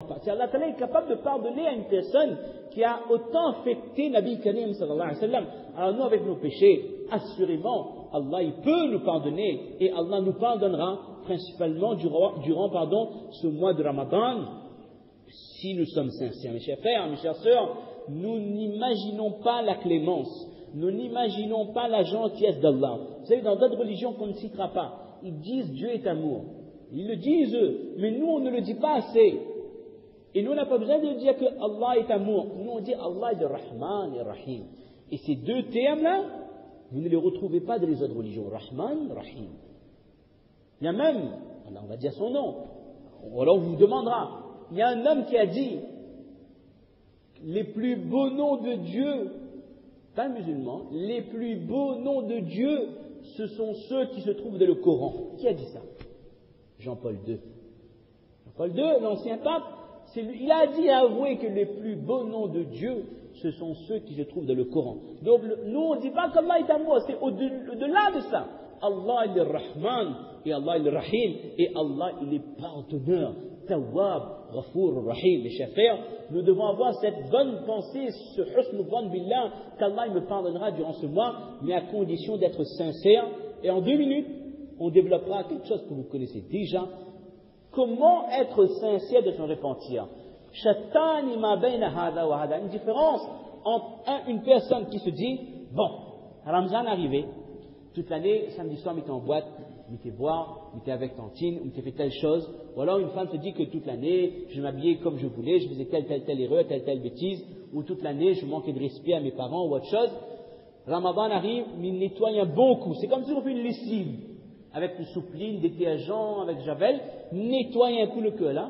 Si Allah Ta'ala est capable de pardonner à une personne qui a autant affecté Nabi Karim sallallahu alayhi wa sallam, alors nous avec nos péchés, assurément, Allah il peut nous pardonner et Allah nous pardonnera principalement durant ce mois de Ramadan, si nous sommes sincères. Mes chers frères, mes chères sœurs, nous n'imaginons pas la clémence, nous n'imaginons pas la gentillesse d'Allah. Vous savez, dans d'autres religions qu'on ne citera pas, ils disent Dieu est amour. Ils le disent eux, mais nous on ne le dit pas assez. Et nous on n'a pas besoin de dire que Allah est amour. Nous on dit Allah est Rahman et Rahim. Et ces deux termes-là, vous ne les retrouvez pas dans les autres religions. Rahman, Rahim. Il y a même, on va dire son nom, ou alors on vous demandera, il y a un homme qui a dit les plus beaux noms de Dieu, pas musulmans, les plus beaux noms de Dieu, ce sont ceux qui se trouvent dans le Coran. Qui a dit ça? Jean-Paul II. Jean-Paul II, l'ancien pape, il a dit, avoué que les plus beaux noms de Dieu, ce sont ceux qui se trouvent dans le Coran. Donc nous on ne dit pas qu'Allah est amour, c'est au-delà de ça. Allah il est Rahman et Allah il est Rahim et Allah il est pardonneur, Tawwab, Ghafour, Rahim. Mes chers frères, nous devons avoir cette bonne pensée, ce husn dhann billah, qu'Allah il me pardonnera durant ce mois, mais à condition d'être sincère. Et en 2 minutes, on développera quelque chose que vous connaissez déjà. Comment être sincère de se repentir? Une différence entre une personne qui se dit, bon, Ramzan arrivé, toute l'année, samedi soir, on était en boîte, on était boire, on était avec tantine, on était fait telle chose. Ou alors une femme se dit que toute l'année, je m'habillais comme je voulais, je faisais telle erreur, telle bêtise, ou toute l'année, je manquais de respect à mes parents ou autre chose. Ramadan arrive, mais il nettoie un bon coup. C'est comme si on fait une lessive, avec une soupline, détergent, avec javel, nettoyer un coup le cœur là.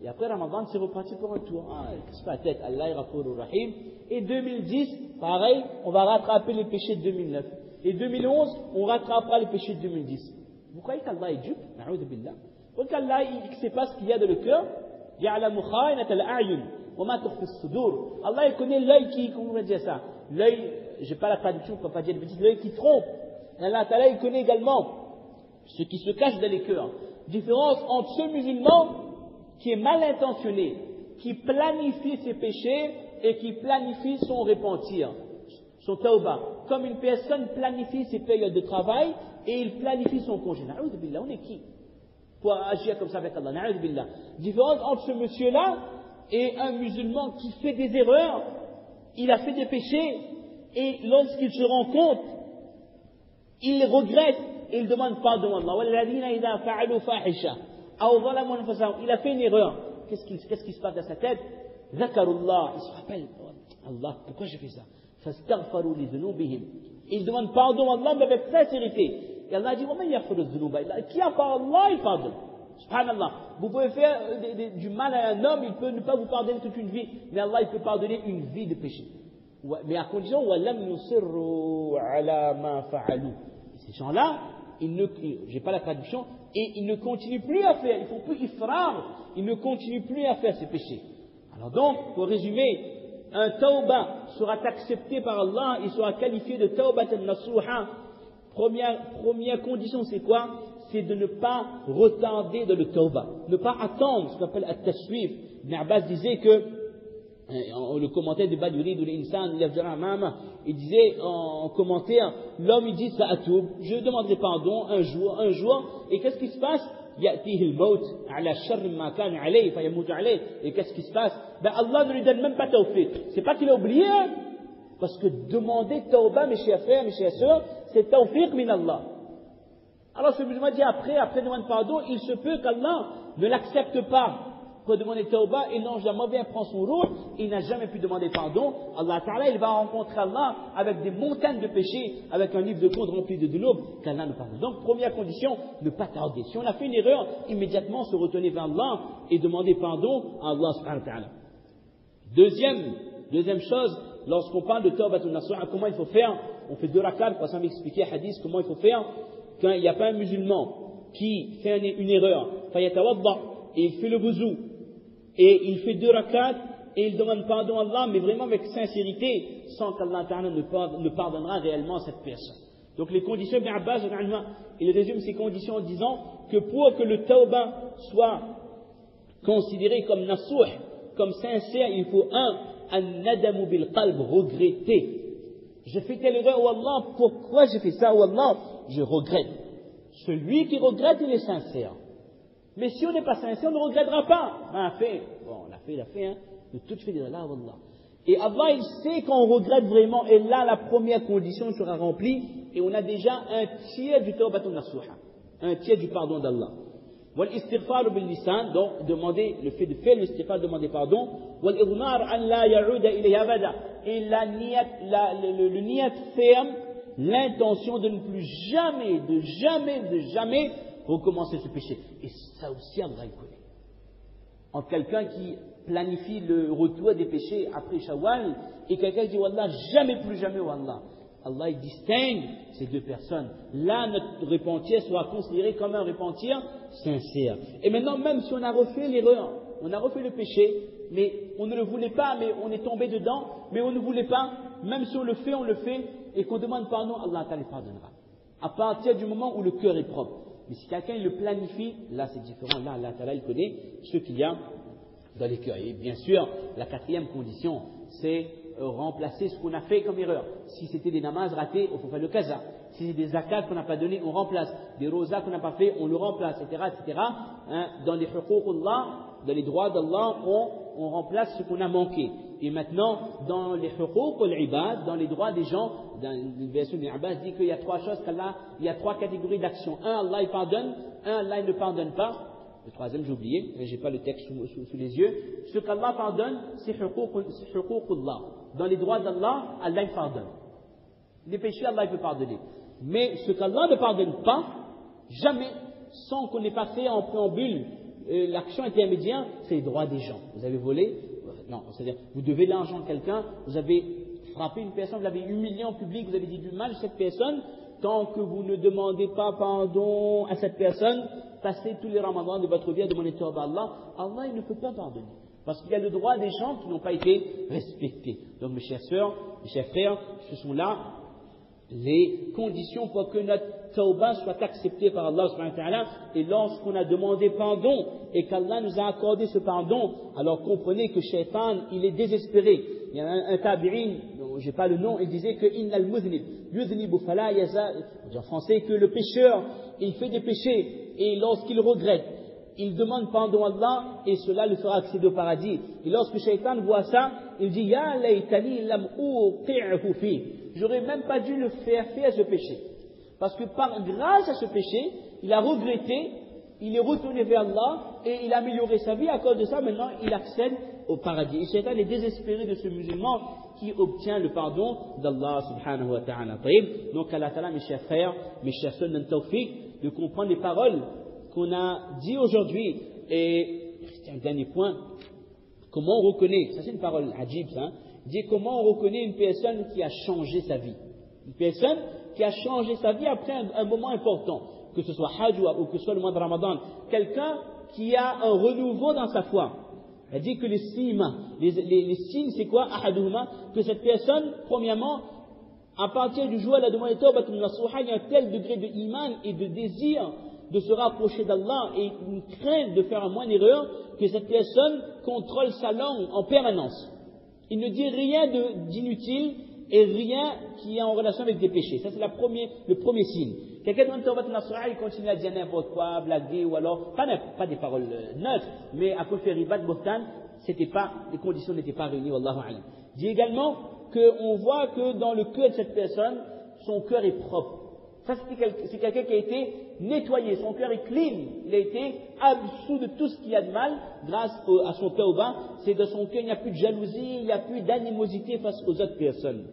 Et après Ramadan, c'est reparti pour un tour. C'est pas la tête, Allah est Ghafour Rahim. Et 2010, pareil, on va rattraper les péchés de 2009. Et 2011, on rattrapera les péchés de 2010. Vous croyez qu'Allah est dupe? Na'oudhu billah. Vous croyez qu'Allah, il ne sait pas ce qu'il y a dans le cœur? Ya'lamu kha'inat al-a'yun wa ma tukhfi as-sudur. Allah, il connaît l'œil qui, comment on va dire ça? L'œil, j'ai pas la traduction, on ne peut pas dire de bêtises, l'œil qui trompe. Allah Ta'ala, il connaît également ce qui se cache dans les cœurs. Différence entre ce musulman qui est mal intentionné, qui planifie ses péchés et qui planifie son repentir, son tawbah. Comme une personne planifie ses périodes de travail et il planifie son congé. Na'oudhu billah, on est qui pour agir comme ça avec Allah? Na'oudhu billah. Différence entre ce monsieur-là et un musulman qui fait des erreurs, il a fait des péchés et lorsqu'il se rend compte, il regrette et il demande pardon à Allah. Il a fait une erreur. Qu'est-ce qui se passe dans sa tête? Zakarullah, il se rappelle, Allah, pourquoi j'ai fait ça? Il demande pardon à Allah, mais avec sincérité. Et Allah dit, qui a par Allah, il pardonne. Subhanallah. Vous pouvez faire du mal à un homme, il peut ne pas vous pardonner toute une vie, mais Allah, il peut pardonner une vie de péché. Mais à condition, ces gens-là, j'ai pas la traduction, et ils ne continuent plus à faire, ils font plus ifrar, ils ne continuent plus à faire ces péchés. Alors donc, pour résumer, un tawbah sera accepté par Allah, il sera qualifié de tawbat al-nasuha. Première condition, c'est quoi? C'est de ne pas retarder de le tawbah, ne pas attendre, ce qu'on appelle at-taswif. Ibn Abbas disait que, le commentaire de Baduri de l'insan, il disait en commentaire, l'homme il dit sa'atoub, je demanderai pardon un jour, et qu'est-ce qui se passe? يأتيه الموت على شر ما كان عليه فيموت عليه. Et qu'est-ce qui se passe? Allah ne lui donne même pas tawfiq. C'est pas qu'il a oublié, parce que demander tawbah, mes chers frères, mes chères sœurs, c'est tawfiq min Allah. Alors ce musulman dit après demande pardon, il se peut qu'Allah ne l'accepte pas pour demander tawbah, et non, jamais bien prend son rôle, il n'a jamais pu demander pardon. Allah Ta'ala, il va rencontrer Allah avec des montagnes de péchés, avec un livre de compte rempli de dunub, qu'Allah ne pardonne. Donc, première condition, ne pas tarder. Si on a fait une erreur, immédiatement se retourner vers Allah et demander pardon à Allah Subhanahu wa Ta'ala. Deuxième chose, lorsqu'on parle de tawbatul nasuha, comment il faut faire? On fait 2 rakats, pour ça m'expliquer hadith, comment il faut faire quand il n'y a pas un musulman qui fait une erreur, fayatawadda, et il fait le wuzu, et il fait 2 rakats et il demande pardon à Allah, mais vraiment avec sincérité, sans qu'Allah Ta'ala ne pardonnera réellement à cette personne. Donc les conditions, Ibn Abbas, il résume ces conditions en disant que pour que le tawbah soit considéré comme nasuh, comme sincère, il faut an-nadamu bil qalb, regretter. J'ai fait telle erreur, oh Allah, pourquoi j'ai fait ça, oh Allah, je regrette. Celui qui regrette, il est sincère. Mais si on n'est pas sincère, on ne regrettera pas. On a fait, il a fait, de tout fait de là, Allah. Et Allah, il sait qu'on regrette vraiment, et là, la première condition sera remplie, et on a déjà un tiers du tawbatun nasuha, un tiers du pardon d'Allah. Wal istighfar bil lisan, donc demander, le fait de faire l'istighfar, demander pardon. Wal idmar an la ya'uda ilayhi abada. Et le niyat ferme, l'intention de ne plus jamais recommencer ce péché. Et ça aussi, Allah il connaît. Entre quelqu'un qui planifie le retour des péchés après Shawwal et quelqu'un qui dit Wallah, jamais plus jamais, Wallah. Allah il distingue ces deux personnes. Là, notre repentir sera considéré comme un repentir sincère. Et maintenant, même si on a refait l'erreur, on a refait le péché, mais on ne le voulait pas, mais on est tombé dedans, mais on ne voulait pas, même si on le fait, et qu'on demande pardon, Allah Ta'ala pardonnera. À partir du moment où le cœur est propre. Mais si quelqu'un le planifie, là c'est différent, là Allah Ta'ala il connaît ce qu'il y a dans les cœurs. Et bien sûr, la quatrième condition, c'est remplacer ce qu'on a fait comme erreur. Si c'était des namazes ratés, il faut faire le qaza. Si c'est des zakats qu'on n'a pas donné, on remplace. Des rosas qu'on n'a pas fait, on le remplace, etc. Dans les huququllah, dans les droits d'Allah, on remplace ce qu'on a manqué. Et maintenant, dans les huquq al-ibad, dans les droits des gens, dans une version de Abbas dit qu'il y a trois choses qu'Allah, il y a trois catégories d'actions. Allah il pardonne, Allah il ne pardonne pas. Le troisième, j'ai oublié, j'ai pas le texte sous les yeux. Ce qu'Allah pardonne, c'est huququllah. Dans les droits d'Allah, Allah il pardonne. Les péchés, Allah il peut pardonner. Mais ce qu'Allah ne pardonne pas, jamais, sans qu'on n'ait pas fait en préambule, l'action intermédiaire, c'est les droits des gens. Vous avez volé, non, c'est-à-dire, vous devez l'argent à quelqu'un, vous avez frappé une personne, vous l'avez humilié en public, vous avez dit du mal à cette personne, tant que vous ne demandez pas pardon à cette personne, passez tous les ramadans de votre vie à demander tawbah à Allah, Allah il ne peut pas pardonner. Parce qu'il y a le droit des gens qui n'ont pas été respectés. Donc mes chères sœurs, mes chers frères, ce sont là les conditions pour que notre tawbah soit acceptée par Allah subhanahu wa ta'ala. Et lorsqu'on a demandé pardon et qu'Allah nous a accordé ce pardon, alors comprenez que Shaitan, il est désespéré. Il y a un tabi'in, j'ai pas le nom, il disait que innal muznib yuznibu fala yazal, en français que le pécheur, il fait des péchés et lorsqu'il regrette, il demande pardon à Allah et cela le fera accéder au paradis. Et lorsque Shaitan voit ça, il dit ya laytani lam uqi'hu fi, j'aurais même pas dû le faire ce péché. Parce que grâce à ce péché, il a regretté, il est retourné vers Allah et il a amélioré sa vie. À cause de ça, maintenant, il accède au paradis. Et Shaitan est désespéré de ce musulman qui obtient le pardon d'Allah subhanahu wa ta'ala. Donc, Allah ta'ala, mes chers frères, mes chers sœurs, donne tawfiq de comprendre les paroles qu'on a dit aujourd'hui. Et c'est un dernier point. Comment on reconnaît, ça c'est une parole ajib, ça, dit comment on reconnaît une personne qui a changé sa vie. Une personne qui a changé sa vie après un moment important, que ce soit Hajj ou que ce soit le mois de Ramadan. Quelqu'un qui a un renouveau dans sa foi. Elle dit que les signes, c'est quoi? Ahaduhuma, que cette personne, premièrement, à partir du jour où elle a demandé tawbatun nasuha, il y a un tel degré de iman et de désir de se rapprocher d'Allah et une crainte de faire un moindre erreur, que cette personne contrôle sa langue en permanence. Il ne dit rien d'inutile et rien qui est en relation avec des péchés. Ça, c'est le premier signe. Quelqu'un demande tawbatun nasuha, il continue à dire n'importe quoi, blaguer, ou alors, pas des paroles neutres, mais à coup faire ribat, bohtan, les conditions n'étaient pas réunies, wallahu a'lam. Dit également qu'on voit que dans le cœur de cette personne, son cœur est propre. Ça, c'est quelqu'un qui a été nettoyé, son cœur est clean, il a été absous de tout ce qu'il y a de mal grâce à son tawbah. C'est dans son cœur, il n'y a plus de jalousie, il n'y a plus d'animosité face aux autres personnes.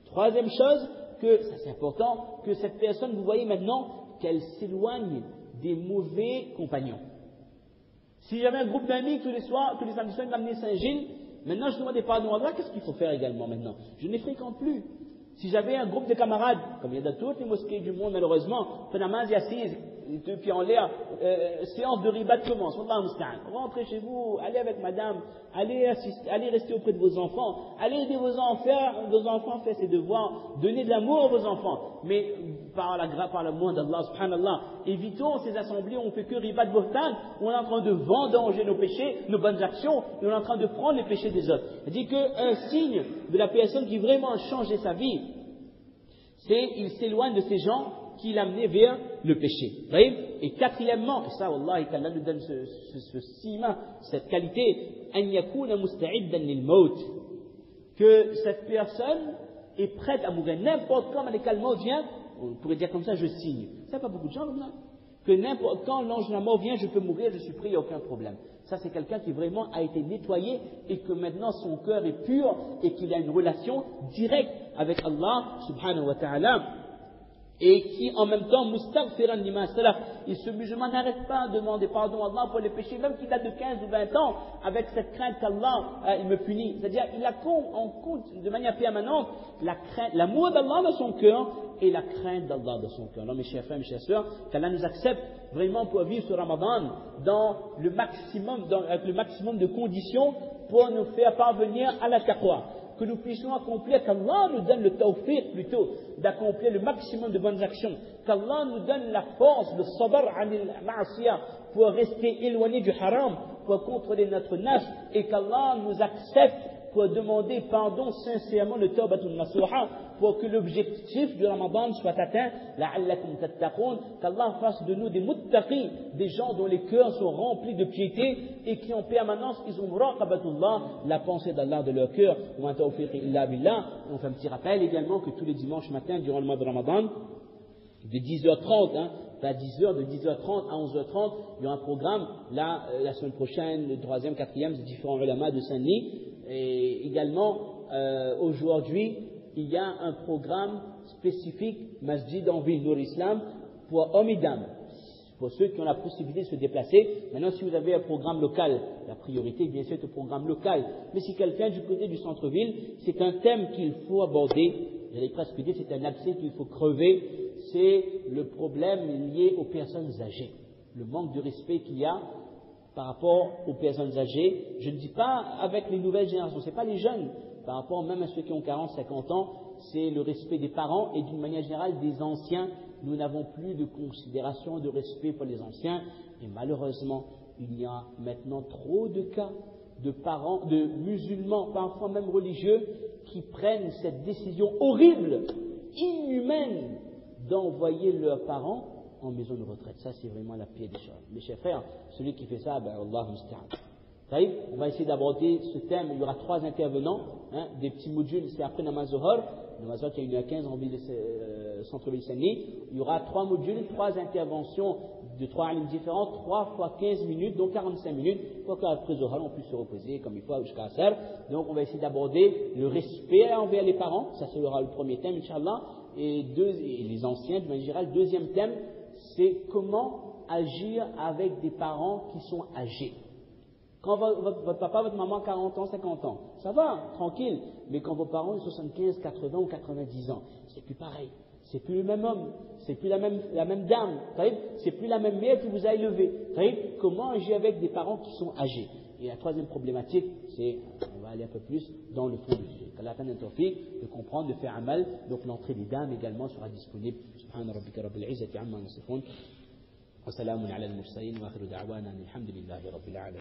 Troisième chose, ça c'est important, que cette personne, vous voyez maintenant, qu'elle s'éloigne des mauvais compagnons. Si j'avais un groupe d'amis tous les samedis soirs, ils m'amenaient Saint-Gilles, maintenant je demande pardon à Allah, qu'est-ce qu'il faut faire également maintenant? Je ne les fréquente plus. Si j'avais un groupe de camarades, comme il y a dans toutes les mosquées du monde malheureusement, Panamaz et Assise, deux pieds en l'air, séance de ribat commence. Rentrez chez vous, allez avec madame, allez rester auprès de vos enfants, allez aider vos enfants faire ses devoirs, donnez de l'amour à vos enfants. Mais par le moyen d'Allah, subhanallah, évitons ces assemblées où on ne fait que ribat bohtan, où on est en train de vendanger nos péchés, nos bonnes actions, et on est en train de prendre les péchés des autres. Il dit qu'un signe de la personne qui vraiment a changé sa vie, c'est qu'il s'éloigne de ces gens qui l'amenaient vers le péché. Et quatrièmement, et ça, Wallah, qu'Allah nous donne ce ciment, cette qualité, an yakuna musta'iddan lil maut, que cette personne est prête à mourir. N'importe quand le maut vient, on pourrait dire comme ça, je signe. Ça, pas beaucoup de gens comme ça. Que n'importe quand l'ange de la mort vient, je peux mourir, je suis pris, il n'y a aucun problème. Ça, c'est quelqu'un qui vraiment a été nettoyé et que maintenant son cœur est pur et qu'il a une relation directe avec Allah subhanahu wa ta'ala. Et qui en même temps, mustaghfiran lima salaf, ce musulman n'arrête pas de demander pardon à Allah pour les péchés, même qu'il date de 15 ou 20 ans, avec cette crainte qu'Allah il me punit. C'est-à-dire, il a en compte de manière permanente l'amour d'Allah dans son cœur et la crainte d'Allah dans son cœur. Alors mes chers frères, mes chères sœurs, qu'Allah nous accepte vraiment pour vivre ce Ramadan avec le maximum de conditions pour nous faire parvenir à la taqwa. Que nous puissions accomplir, qu'Allah nous donne le tawfiq plutôt, d'accomplir le maximum de bonnes actions, qu'Allah nous donne la force, le sabr anil ma'asiyah, pour rester éloigné du haram, pour contrôler notre nafs, et qu'Allah nous accepte pour demander pardon sincèrement, le tawbatul nasuha, pour que l'objectif du Ramadan soit atteint, la'allakum tattaqoun, qu'Allah fasse de nous des muttaqis, des gens dont les cœurs sont remplis de piété et qui en permanence, ils ont muraqabatullah, la pensée d'Allah de leur cœur. Wa ma tawfiqi illa billah. On fait un petit rappel également que tous les dimanches matins, durant le mois de Ramadan, de 10h30, pas 10h, de 10h30 à 11h30, il y aura un programme, la semaine prochaine, le 3e, 4e, des différents ulama de Saint-Denis. Et également, aujourd'hui, il y a un programme spécifique, Masjid en ville, Nour Islam, pour hommes et dames. Pour ceux qui ont la possibilité de se déplacer. Maintenant, si vous avez un programme local, la priorité, bien sûr, est au programme local. Mais si quelqu'un du côté du centre-ville, c'est un thème qu'il faut aborder. J'allais presque dire, c'est un abcès qu'il faut crever. C'est le problème lié aux personnes âgées. Le manque de respect qu'il y a par rapport aux personnes âgées. Je ne dis pas avec les nouvelles générations, ce n'est pas les jeunes. Par rapport même à ceux qui ont 40, 50 ans, c'est le respect des parents et d'une manière générale des anciens. Nous n'avons plus de considération, de respect pour les anciens. Et malheureusement, il y a maintenant trop de cas de parents, de musulmans, parfois même religieux, qui prennent cette décision horrible, inhumaine, d'envoyer leurs parents en maison de retraite. Ça, c'est vraiment la pire des choses. Mes chers frères, celui qui fait ça, Allah musta'an. On va essayer d'aborder ce thème. Il y aura 3 intervenants, des petits modules, c'est après Namaz Zohar. Namaz Zohar, il y a une à 15 en ville centre-ville Saint-Denis. Il y aura 3 modules, 3 interventions de 3 alim différents, 3 fois 15 minutes, donc 45 minutes, pour qu'après Zohar, on puisse se reposer comme il faut jusqu'à Asr. Donc, on va essayer d'aborder le respect envers les parents. Ça sera le premier thème, Inch'Allah. Et les anciens, de manière générale. Deuxième thème, c'est comment agir avec des parents qui sont âgés. Quand votre papa, votre maman, 40 ans, 50 ans, ça va, tranquille. Mais quand vos parents ont 75, 80 ou 90 ans, c'est plus pareil. C'est plus le même homme, c'est plus la même dame, c'est plus la même mère qui vous a élevé. Comment agir avec des parents qui sont âgés? Et la troisième problématique, c'est, on va aller un peu plus dans le fond du sujet. Qu'Allah t'en tawfiq de comprendre, de faire amal. Donc l'entrée des dames également sera disponible. Subhana rabbika rabbil izzati amma yasifun. Wa salamun ala al-mursalin wa akhiru da'wana alhamdulillahi rabbil alamin.